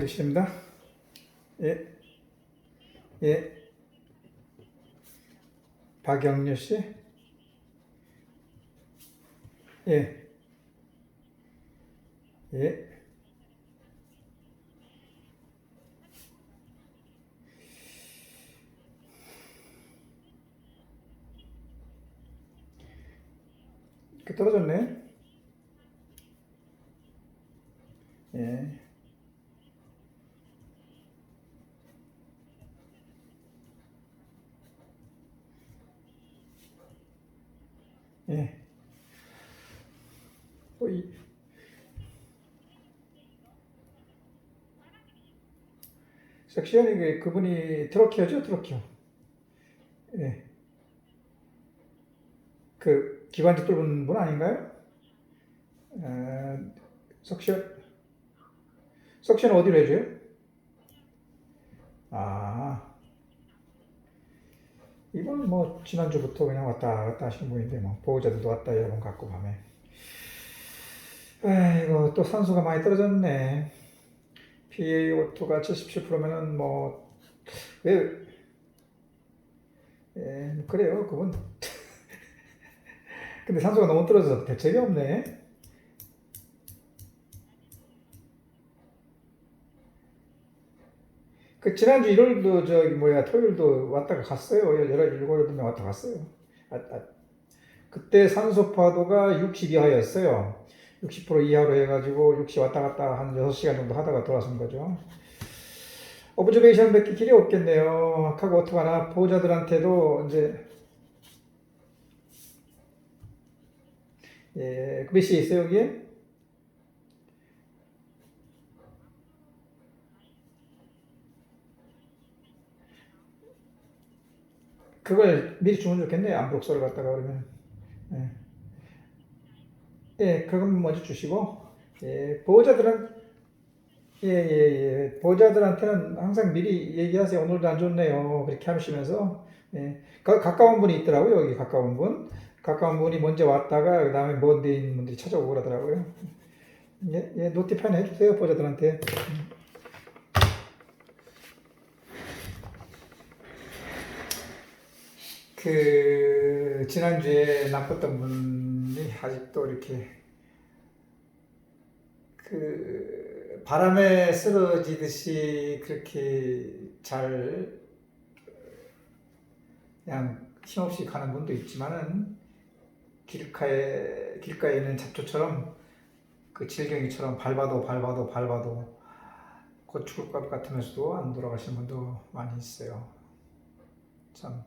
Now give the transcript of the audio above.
장주실입니다. 예, 예, 박영렬 씨. 예, 예. 떨어졌네. 예, 예. 또 섹시언이 그분이 트로키어죠, 트로키어. 예, 그 기관지 뚫은 분 아닌가요? 석션, 석션 어디로 해줘요? 아, 이건 뭐 지난주부터 그냥 왔다 갔다 하시는 분인데 뭐 보호자들도 왔다 여러 번 갖고 가면. 아이고 또 산소가 많이 떨어졌네. PaO2가 77%면은 뭐 왜, 예, 그래요 그분. 근데 산소가 너무 떨어져서 대책이 없네. 그 지난주 일요일도 저기 뭐야 토요일도 왔다가 갔어요. 여러 일곱 여덟 명 왔다 갔어요. 그때 산소파도가 60 이하였어요. 60% 이하로 해가지고 60 왔다 갔다 한 6시간 정도 하다가 돌아선 거죠. 오브저베이션 몇 개 길이 없겠네요. 하고 어떡하나 보호자들한테도 이제 예, 몇 시에 있어요 여기에? 그걸 미리 주면 좋겠네요. 암브록소를 갖다가 그러면. 예, 예, 그건 먼저 주시고 예, 보호자들한테는 항상 미리 얘기하세요. 오늘도 안 좋네요. 그렇게 하시면서 예, 가까운 분이 있더라고요. 여기 가까운 분. 가까운 분이 먼저 왔다가 그 다음에 먼 데 있는 분들이 찾아오고 그러더라고요. 예, 예, 노티파이 해주세요. 보호자들한테. 그 지난주에 나빴던 분이 아직도 이렇게 그 바람에 쓰러지듯이 그렇게 잘 그냥 힘없이 가는 분도 있지만은 길가에 있는 잡초처럼 그 질경이처럼 밟아도 곧 죽을 것 같으면서도 안 돌아가시는 분도 많이 있어요. 참.